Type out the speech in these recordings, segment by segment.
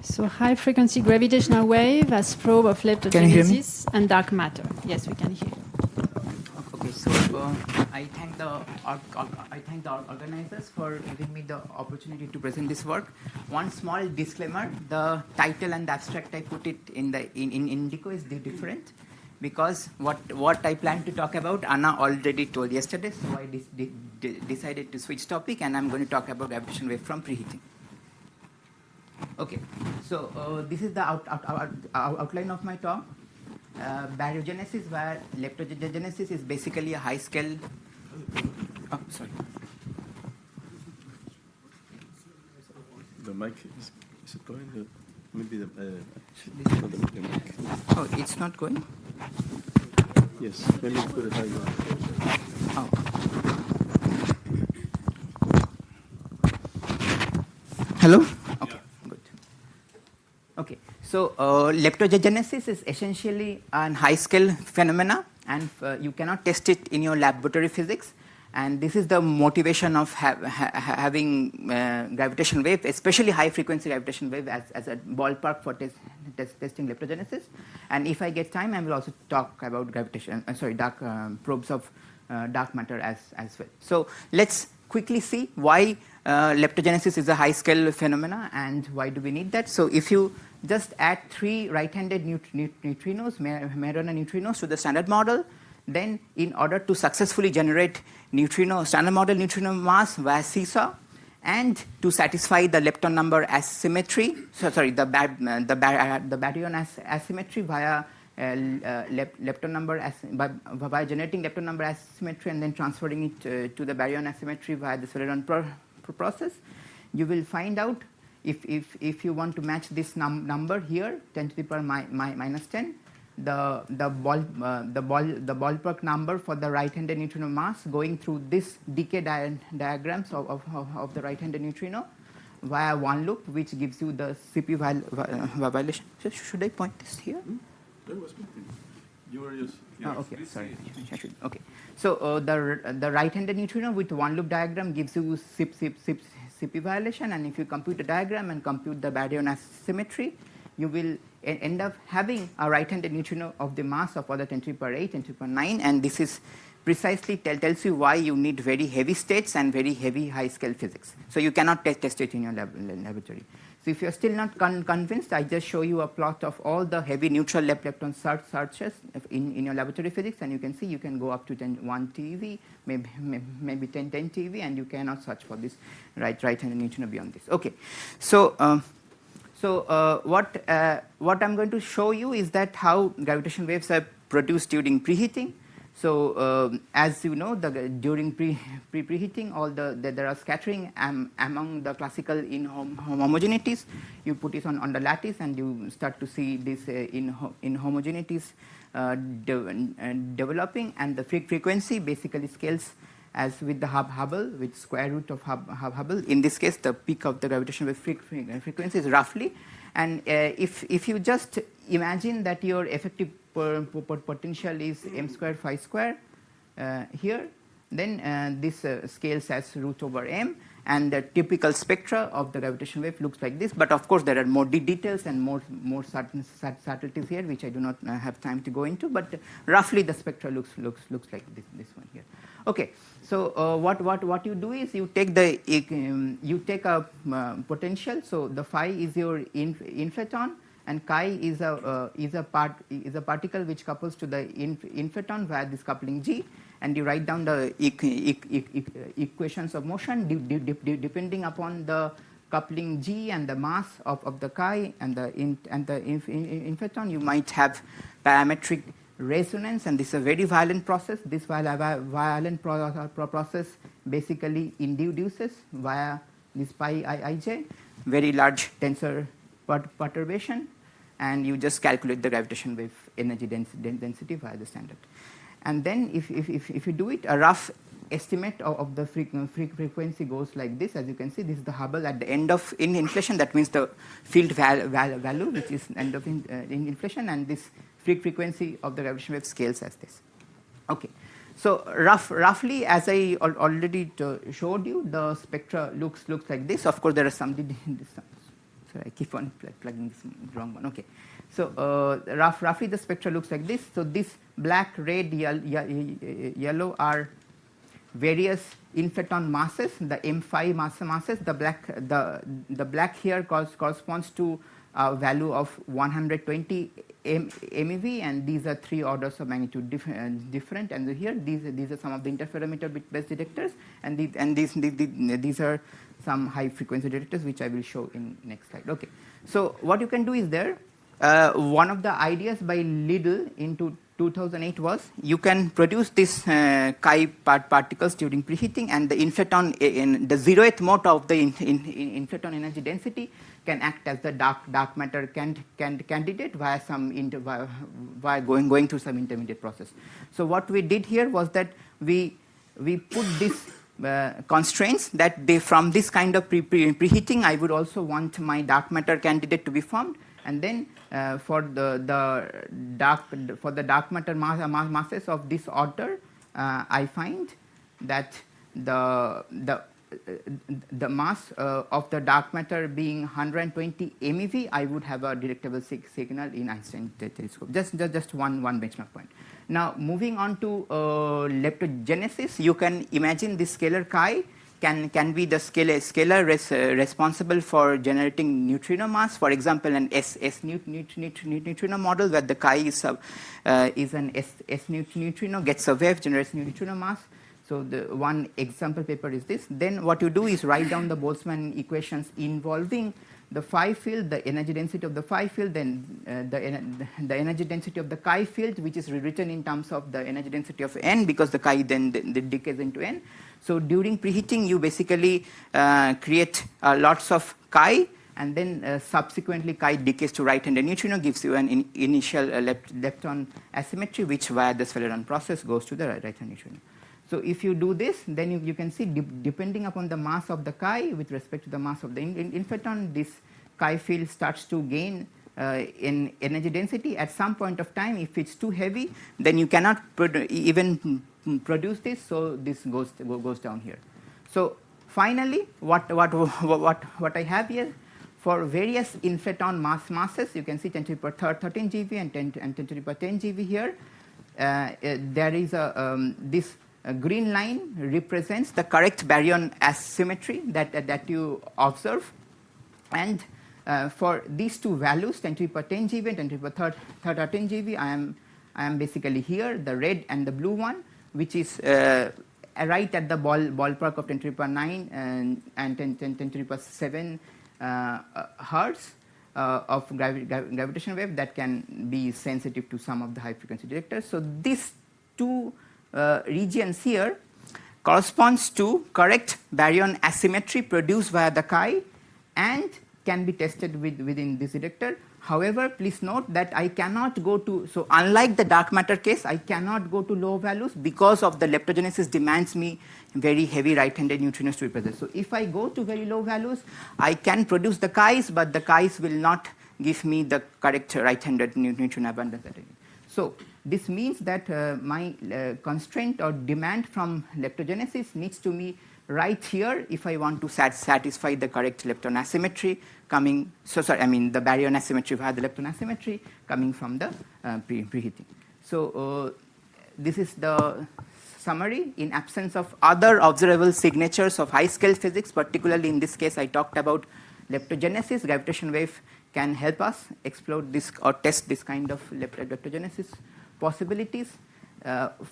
So high frequency gravitational wave as probe of leptogenesis and dark matter. Yes, we can hear you. Okay, so I thank the organizers for giving me the opportunity to present this work. One small disclaimer: the title and the abstract I put it in Indigo is different because what I plan to talk about Anna already told yesterday. So I decided to switch topic, and I'm going to talk about gravitational wave from preheating. Okay, so this is the outline of my talk. Baryogenesis, where leptogenesis is basically a high-scale. Oh, sorry. The mic is it going? Maybe the mic. Oh, it's not going. Yes, maybe put it higher. Oh. Hello. Okay. Good. Okay. So leptogenesis is essentially a high-scale phenomena, and you cannot test it in your laboratory physics. And this is the motivation of having gravitational wave, especially high-frequency gravitational wave, as a ballpark for testing leptogenesis. And if I get time, I will also talk about dark probes of dark matter as well. So let's quickly see why leptogenesis is a high-scale phenomena and why do we need that. So if you just add 3 right-handed neutrinos, Majorana neutrinos, to the standard model, then in order to successfully generate standard model neutrino mass via seesaw, and to satisfy the lepton number asymmetry, the baryon asymmetry via lepton number by generating lepton number asymmetry and then transferring it to the baryon asymmetry via the Celadon process, you will find out if you want to match this number here, 10 to the power minus 10, the ballpark number for the right-handed neutrino mass going through this decay diagrams of the right-handed neutrino via one loop, which gives you the CP violation. So should I point this here? You were just. Oh, okay, sorry. I should. Okay. So the right-handed neutrino with one loop diagram gives you CP violation, and if you compute the diagram and compute the baryon asymmetry, you will end up having a right-handed neutrino of the mass of order 10 to the power 8, 10 to the power 9, and this is precisely tells you why you need very heavy states and very heavy high-scale physics. So you cannot test it in your laboratory. So if you're still not convinced, I just show you a plot of all the heavy neutral lepton searches in your laboratory physics, and you can see you can go up to 1 TeV, maybe 10 TeV, and you cannot search for this right-handed neutrino beyond this. Okay, so what I'm going to show you is that how gravitational waves are produced during preheating. So as you know, during preheating, there are scattering among the classical inhomogeneities. You put it on the lattice, and you start to see this inhomogeneities developing, and the frequency basically scales as with the Hubble, with square root of Hubble. In this case, the peak of the gravitational wave frequency is roughly. And if you just imagine that your effective potential is m square phi square here, then this scales as root over m, and the typical spectra of the gravitational wave looks like this. But of course, there are more details and more subtleties here, which I do not have time to go into. But roughly, the spectra looks like this one here. Okay, so what you do is you take a potential. So the phi is your inflaton, and chi is a particle which couples to the inflaton via this coupling G, and you write down the equations of motion depending upon the coupling G and the mass of the chi and the inflaton. You might have parametric resonance, and this is a very violent process. This violent process basically induces via this pi ij very large tensor perturbation, and you just calculate the gravitational wave energy density via the standard. And then if you do it, a rough estimate of the frequency goes like this. As you can see, this is the Hubble at the end of inflation. That means the field value, which is end of inflation, and this frequency of the gravitational wave scales as this. Okay, so roughly, as I already showed you, the spectra looks like this. Of course, there are some Sorry, I keep on plugging this wrong one. Okay. So roughly the spectra looks like this. So this black, red, yellow are various inflaton masses, the M5 masses. The black here corresponds to a value of 120 MeV, and these are 3 orders of magnitude different. And here these are some of the interferometer based detectors, and these are some high frequency detectors, which I will show in next slide. Okay. So what you can do is there. One of the ideas by Lidl in 2008 was you can produce this Chi particles during preheating, and the inflaton in the 0th mode of the inflaton energy density can act as the dark matter candidate via going through some intermediate process. So what we did here was that we put this constraints that from this kind of preheating, I would also want my dark matter candidate to be formed, and then for the dark matter masses of this order, I find that the mass of the dark matter being 120 MeV, I would have a detectable signal in Einstein telescope. Just one benchmark point. Now moving on to leptogenesis, you can imagine this scalar chi can be the scalar responsible for generating neutrino mass. For example, an S neutrino model where the chi is an S neutrino, gets a wave, generates neutrino mass. So the one example paper is this. Then what you do is write down the Boltzmann equations involving the phi field, the energy density of the phi field, then the energy density of the chi field, which is rewritten in terms of the energy density of n, because the chi then decays into n. So during preheating, you basically create lots of chi, and then subsequently chi decays to right-handed neutrino, gives you an initial lepton asymmetry, which via the Celadon process goes to the right-handed neutrino. So if you do this, then you can see depending upon the mass of the chi with respect to the mass of the inflaton, this chi field starts to gain in energy density. At some point of time, if it's too heavy, then you cannot even produce this, so this goes down here. So finally, what I have here, for various inflaton masses, you can see 10 to the power 13 GeV and 10 to the power 10 GeV here. There is this green line represents the correct baryon asymmetry that you observe, and for these two values, 10 to the power 10 GeV and 10 to the power 13 GeV, I am basically here, the red and the blue one, which is right at the ballpark of 10 to the power 9 and 10 to the power 7 hertz of gravitational wave that can be sensitive to some of the high frequency detectors. So these two regions here corresponds to correct baryon asymmetry produced via the chi and can be tested within this detector. However, please note that I cannot go to, so unlike the dark matter case, I cannot go to low values because of the leptogenesis demands me very heavy right-handed neutrinos to be present. So if I go to very low values, I can produce the chi's, but the chi's will not give me the correct right-handed neutrino abundance that I need. So this means that my constraint or demand from leptogenesis needs to be right here if I want to satisfy the correct lepton asymmetry coming, the baryon asymmetry via the lepton asymmetry coming from the preheating. So this is the summary. In absence of other observable signatures of high scale physics, particularly in this case I talked about leptogenesis, gravitational wave can help us explore this or test this kind of leptogenesis possibilities.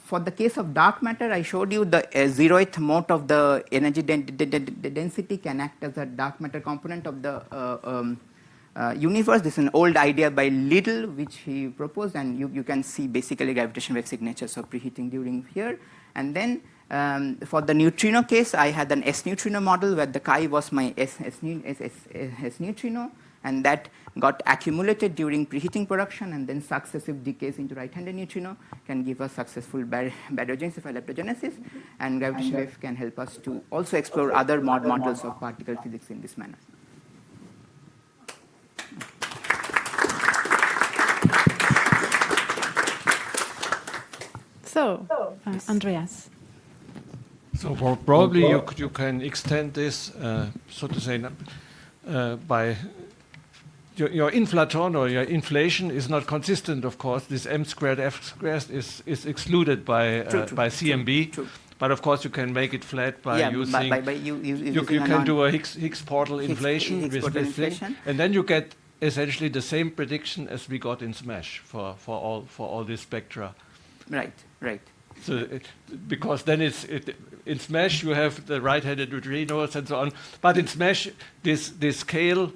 For the case of dark matter, I showed you the 0th mode of the energy density can act as a dark matter component of the universe. This is an old idea by Lidl, which he proposed, and you can see basically gravitational wave signatures of preheating during here. And then for the neutrino case, I had an S neutrino model where the chi was my S neutrino, and that got accumulated during preheating production, and then successive decays into right-handed neutrino can give us successful baryogenesis by leptogenesis, and gravitational wave can help us to also explore other models of particle physics in this manner. So, Andreas. So probably you can extend this, so to say, by your inflaton or your inflation is not consistent, of course. This m squared f squared is excluded by CMB. True. But of course, you can make it flat by using. You can do a Higgs portal inflation Higgs with portal this thing, inflation. and then you get essentially the same prediction as we got in SMASH for all these spectra. Right. So because then in SMASH you have the right-handed neutrinos and so on, but in SMASH this scale,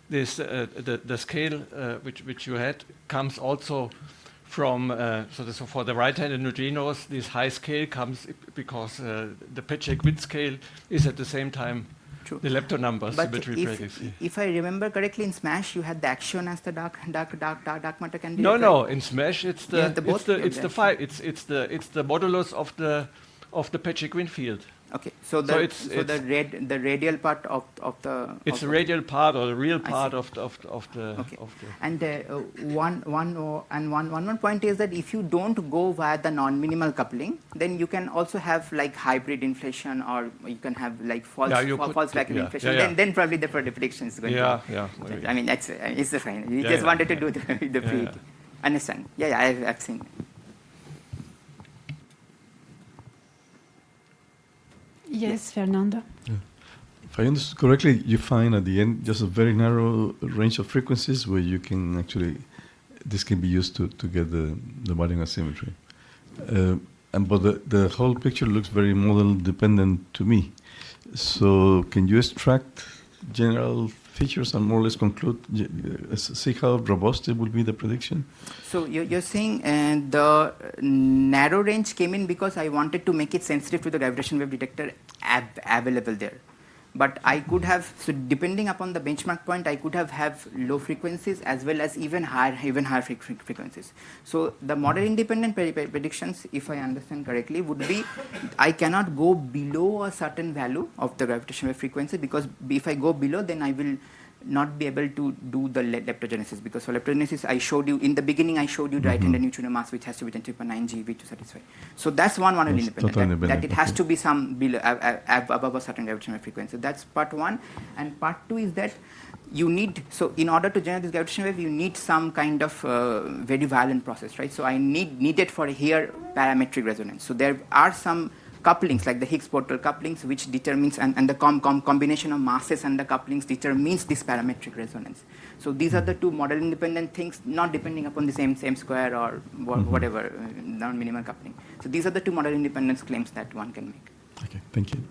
the scale which you had comes also from so for the right-handed neutrinos, this high scale comes because the Pechek width scale is at the same time the lepton number symmetry predicts. If I remember correctly, in SMASH you had the action as the dark matter candidate. No. In SMASH it's the modulus of the Pechek wind field. Okay, so the radial part of the. It's the radial part or the real part of the. Okay. And one point is that if you don't go via the non-minimal coupling, then you can also have like hybrid inflation, or you can have like false vacuum inflation. Then probably the prediction is going to. Maybe. I mean it's the fine. We just wanted to do the pre. Understand? I've seen. Yes, Fernando. Yeah. If I understood correctly, you find at the end just a very narrow range of frequencies where you can actually, this can be used to get the Martin symmetry. But the whole picture looks very model dependent to me. So can you extract general features and more or less conclude, see how robust it will be the prediction? So you're saying the narrow range came in because I wanted to make it sensitive to the gravitational wave detector available there. But I could have, so depending upon the benchmark point, I could have low frequencies as well as even higher frequencies. So the model independent predictions, if I understand correctly, would be I cannot go below a certain value of the gravitational wave frequency, because if I go below, then I will not be able to do the leptogenesis, because for leptogenesis I showed you in the beginning, I showed you the right-handed neutrino mass which has to be 10⁹ GeV to satisfy. So that's one model independent, that it has to be some below above a certain gravitational frequency. That's part one. And part two is that you need, so in order to generate this gravitational wave, you need some kind of very violent process, right? So I needed for here parametric resonance. So there are some couplings like the Higgs portal couplings which determines, and the combination of masses and the couplings determines this parametric resonance. So these are the two model independent things, not depending upon the same square or whatever non-minimal coupling. So these are the two model independence claims that one can make. Okay, thank you.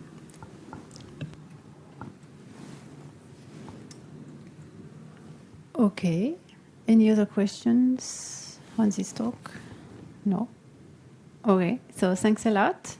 Okay. Any other questions on this talk? No? Okay. So thanks a lot.